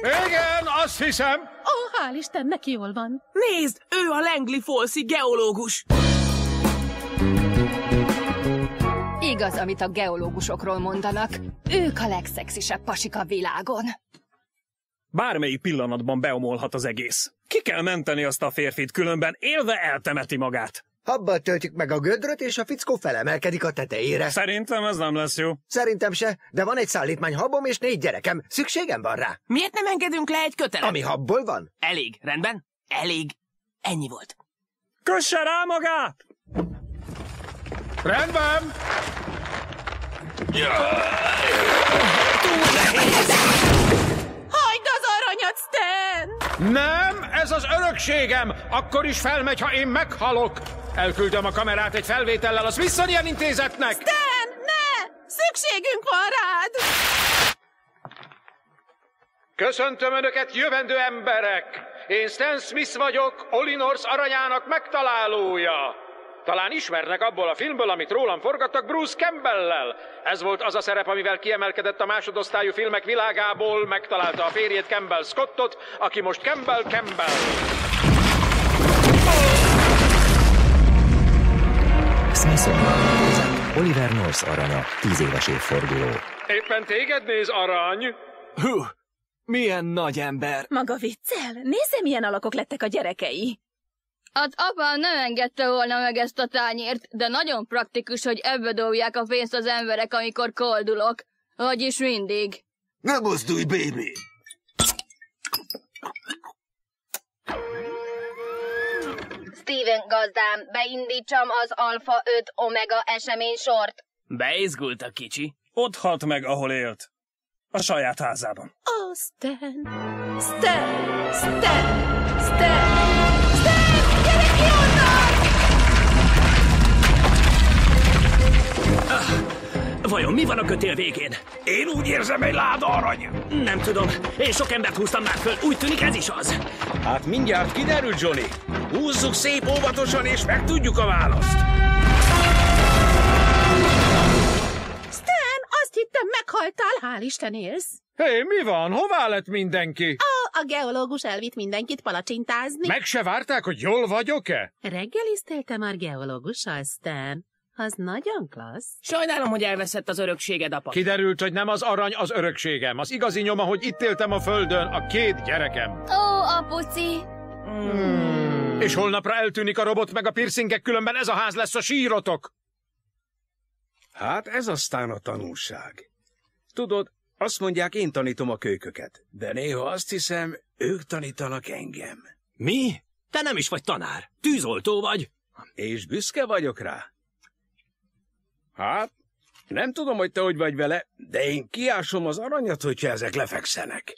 Igen, azt hiszem. Ó, hál' Istennek, jól van. Nézd, ő a Langley Falls-i geológus. Igaz, amit a geológusokról mondanak. Ők a legszexisebb pasik a világon. Bármelyik pillanatban beomolhat az egész. Ki kell menteni azt a férfit, különben élve eltemeti magát. Abban töltjük meg a gödröt, és a fickó felemelkedik a tetejére. Szerintem ez nem lesz jó. Szerintem se, de van egy szállítmány habom és 4 gyerekem. Szükségem van rá. Miért nem engedünk le egy kötelet? Ami habból van? Elég, rendben? Elég. Ennyi volt. Kösse rá magát! Rendben. Hagyd az aranyat, Stan! Nem, ez az örökségem. Akkor is felmegy, ha én meghalok. Elküldöm a kamerát egy felvétellel a Smithsonian intézetnek. Stan, ne! Szükségünk van rád! Köszöntöm Önöket, jövendő emberek! Én Stan Smith vagyok, Ollinors aranyának megtalálója. Talán ismernek abból a filmből, amit rólam forgattak Bruce Campbell-lel. Ez volt az a szerep, amivel kiemelkedett a másodosztályú filmek világából, megtalálta a férjét, Campbell Scottot, aki most Campbell. Smithsonian Intézet. Oliver North aranya, 10 éves évforduló. Éppen téged néz, arany! Hú, milyen nagy ember. Maga viccel? Nézze, milyen alakok lettek a gyerekei. Az apám nem engedte volna meg ezt a tányért, de nagyon praktikus, hogy ebbe dobják a pénzt az emberek, amikor koldulok. Vagyis mindig. Ne mozdulj, baby! Steven gazdám, beindítsam az Alfa 5 Omega eseménysort. Beizgult a kicsi. Ott halt meg, ahol élt. A saját házában. Ó, Stan! Stan! Stan! Stan! Gyere ki onnan! Vajon mi van a kötél végén? Én úgy érzem, egy láda arany. Nem tudom. Én sok embert húztam már föl. Úgy tűnik, ez is az. Hát mindjárt kiderül, Johnny. Húzzuk szép óvatosan, és megtudjuk a választ. Stan, azt hittem, meghaltál, hál' Isten élsz. Hé, mi van? Hová lett mindenki? A geológus elvitt mindenkit palacsintázni. Meg se várták, hogy jól vagyok-e? Reggeliztélte már geológussal, Stan. Az nagyon klassz. Sajnálom, hogy elveszett az örökséged, apa. Kiderült, hogy nem az arany az örökségem. Az igazi nyoma, hogy itt éltem a földön, a 2 gyerekem. Ó, apuci! És holnapra eltűnik a robot meg a piercingek, különben ez a ház lesz a sírotok. Hát ez aztán a tanulság. Tudod, azt mondják, én tanítom a kölyköket, de néha azt hiszem, ők tanítanak engem. Mi? Te nem is vagy tanár. Tűzoltó vagy. És büszke vagyok rá. Hát, nem tudom, hogy te hogy vagy vele, de én kiásom az aranyat, hogyha ezek lefekszenek.